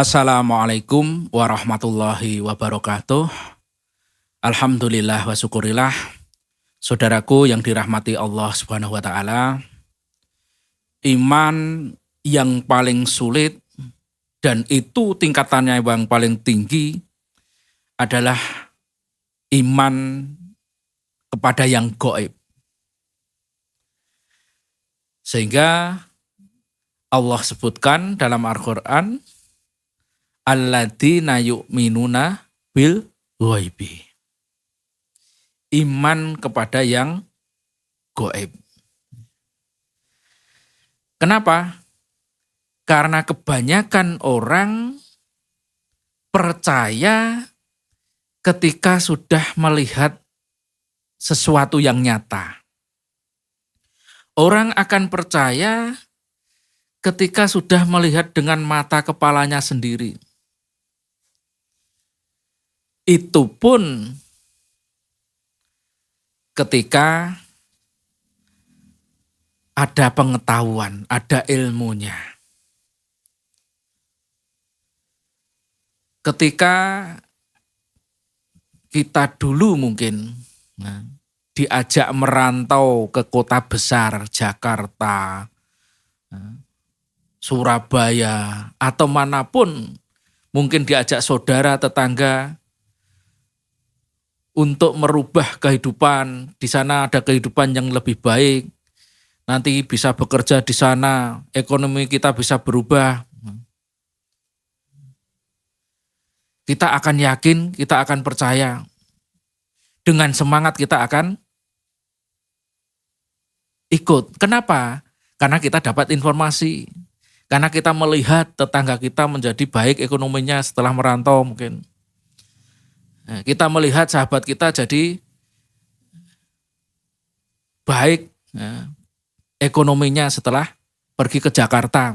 Assalamualaikum warahmatullahi wabarakatuh. Alhamdulillah wa syukurillah. Saudaraku yang dirahmati Allah Subhanahu wa taala, iman yang paling sulit dan itu tingkatannya yang paling tinggi adalah iman kepada yang gaib. Sehingga Allah sebutkan dalam Al-Qur'an, alladzina yu'minuna bil ghaibi. Iman kepada yang gaib. Kenapa? Karena kebanyakan orang percaya ketika sudah melihat sesuatu yang nyata. Orang akan percaya ketika sudah melihat dengan mata kepalanya sendiri. Itu pun ketika ada pengetahuan, ada ilmunya. Ketika kita dulu mungkin diajak merantau ke kota besar, Jakarta, Surabaya, atau manapun, mungkin diajak saudara, tetangga, untuk merubah kehidupan. Di sana ada kehidupan yang lebih baik. Nanti bisa bekerja di sana, ekonomi kita bisa berubah. Kita akan yakin, kita akan percaya. Dengan semangat kita akan ikut. Kenapa? Karena kita dapat informasi. Karena kita melihat tetangga kita menjadi baik ekonominya setelah merantau mungkin. Kita melihat sahabat kita jadi baik ekonominya setelah pergi ke Jakarta.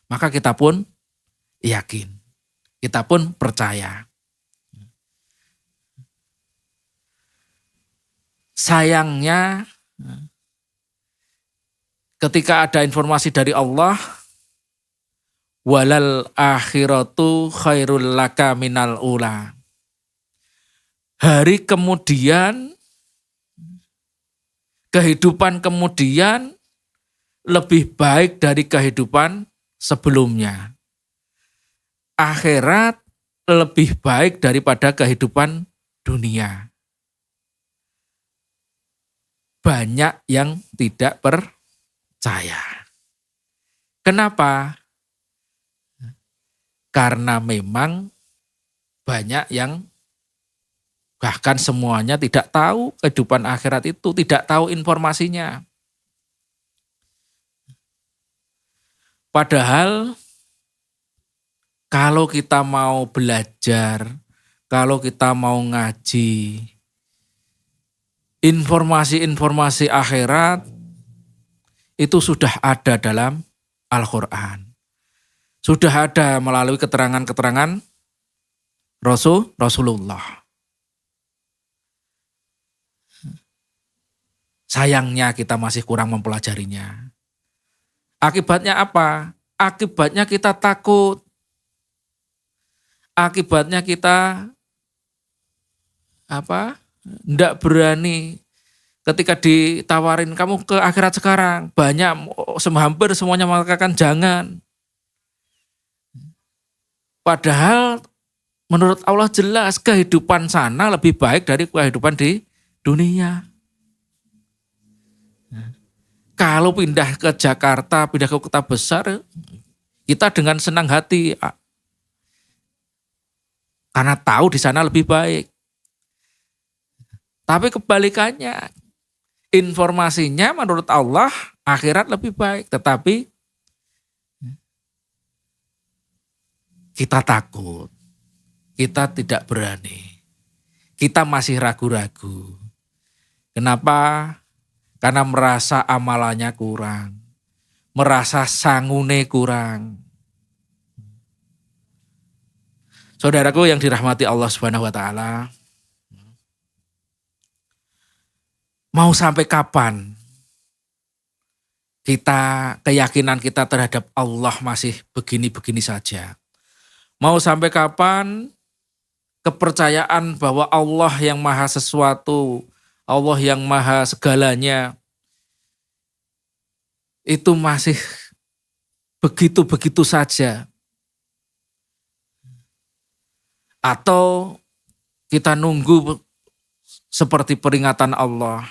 Maka kita pun yakin, kita pun percaya. Sayangnya ketika ada informasi dari Allah, walal akhiratu khairul laka minal ula. Hari kemudian, kehidupan kemudian lebih baik dari kehidupan sebelumnya. Akhirat lebih baik daripada kehidupan dunia. Banyak yang tidak percaya. Kenapa? Karena memang banyak yang bahkan semuanya tidak tahu kehidupan akhirat itu, tidak tahu informasinya. Padahal kalau kita mau belajar, kalau kita mau ngaji, informasi-informasi akhirat itu sudah ada dalam Al-Quran. Sudah ada melalui keterangan-keterangan Rasulullah. Sayangnya kita masih kurang mempelajarinya. Akibatnya apa? Akibatnya kita takut. Akibatnya kita tidak berani ketika ditawarin kamu ke akhirat sekarang. Banyak, hampir semuanya mengatakan jangan. Padahal menurut Allah jelas kehidupan sana lebih baik dari kehidupan di dunia. Kalau pindah ke Jakarta, pindah ke kota besar, kita dengan senang hati. Karena tahu di sana lebih baik. Tapi kebalikannya, informasinya menurut Allah akhirat lebih baik. Tetapi kita takut, kita tidak berani, kita masih ragu-ragu. Kenapa? Karena merasa amalannya kurang, merasa sangune kurang. Saudaraku yang dirahmati Allah Subhanahu wa taala, mau sampai kapan keyakinan kita terhadap Allah masih begini-begini saja? Mau sampai kapan kepercayaan bahwa Allah yang maha sesuatu, Allah yang maha segalanya, itu masih begitu-begitu saja? Atau kita nunggu seperti peringatan Allah,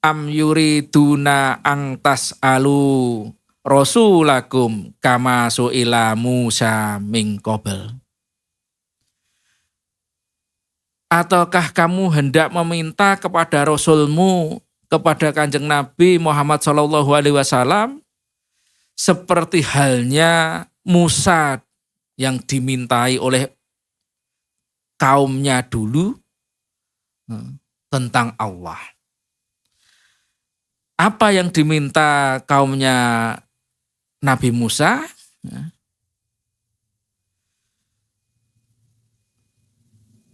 am yuriduna angtas alu rasulakum kama su'ila Musa min qabl. Ataukah kamu hendak meminta kepada Rasulmu, kepada Kanjeng Nabi Muhammad SAW, seperti halnya Musa yang dimintai oleh kaumnya dulu tentang Allah. Apa yang diminta kaumnya Nabi Musa?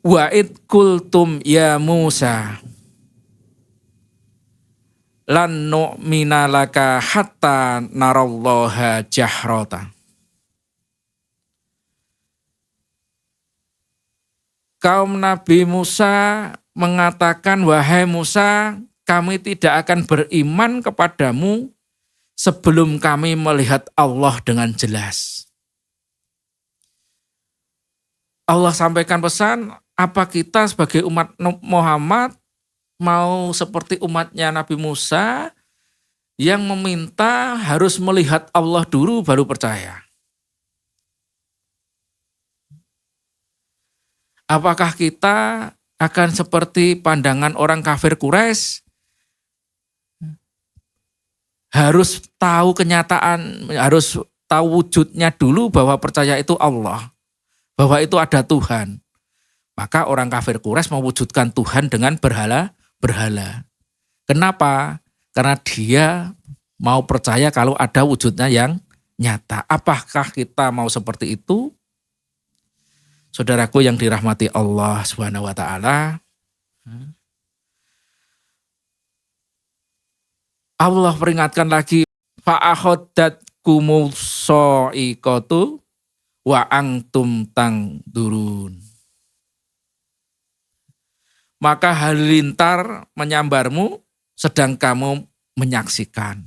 Wa id kultum ya Musa lan nu'mina laka hatta narallaha jahrata. Kaum Nabi Musa mengatakan, wahai Musa, kami tidak akan beriman kepadamu sebelum kami melihat Allah dengan jelas. Allah sampaikan pesan, apa kita sebagai umat Muhammad mau seperti umatnya Nabi Musa yang meminta harus melihat Allah dulu baru percaya? Apakah kita akan seperti pandangan orang kafir Quraisy, harus tahu kenyataan, harus tahu wujudnya dulu bahwa percaya itu Allah, bahwa itu ada Tuhan? Maka orang kafir Quraisy mewujudkan Tuhan dengan berhala. Kenapa? Karena dia mau percaya kalau ada wujudnya yang nyata. Apakah kita mau seperti itu? Saudaraku yang dirahmati Allah Subhanahu wa taala, Allah peringatkan lagi, fa'akhadatkumus sha'iqatu wa antum tangdurun. Maka halilintar menyambarmu sedang kamu menyaksikan.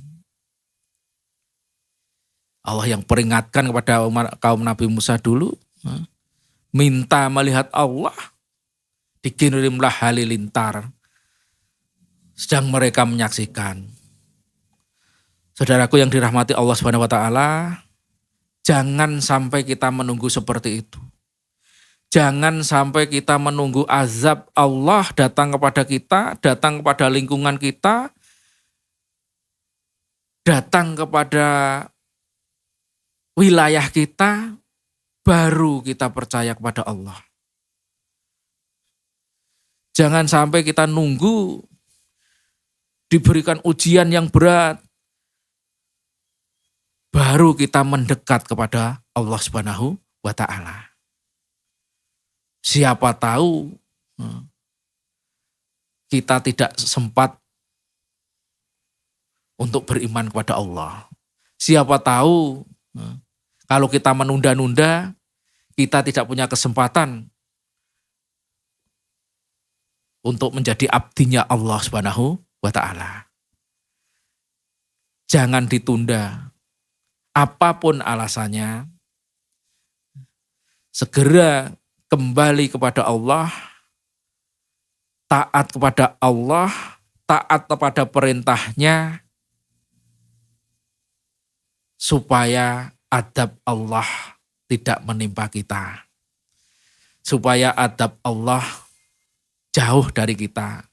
Allah yang peringatkan kepada kaum Nabi Musa dulu, minta melihat Allah, dikirimlah halilintar, sedang mereka menyaksikan. Saudaraku yang dirahmati Allah Subhanahu wa taala, jangan sampai kita menunggu seperti itu. Jangan sampai kita menunggu azab Allah datang kepada kita, datang kepada lingkungan kita, datang kepada wilayah kita, baru kita percaya kepada Allah. Jangan sampai kita nunggu diberikan ujian yang berat, baru kita mendekat kepada Allah Subhanahu wa taala. Siapa tahu kita tidak sempat untuk beriman kepada Allah. Siapa tahu kalau kita menunda-nunda, kita tidak punya kesempatan untuk menjadi abdinya Allah Subhanahu wa taala. Jangan ditunda. Apapun alasannya, segera kembali kepada Allah, taat kepada Allah, taat kepada perintahnya, supaya adab Allah tidak menimpa kita. Supaya adab Allah jauh dari kita,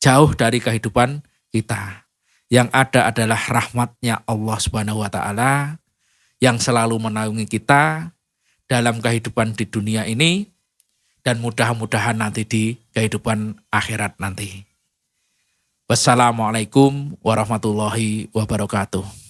jauh dari kehidupan kita. Yang ada adalah rahmatnya Allah Subhanahu wa taala yang selalu menaungi kita dalam kehidupan di dunia ini, dan mudah-mudahan nanti di kehidupan akhirat nanti. Wassalamualaikum warahmatullahi wabarakatuh.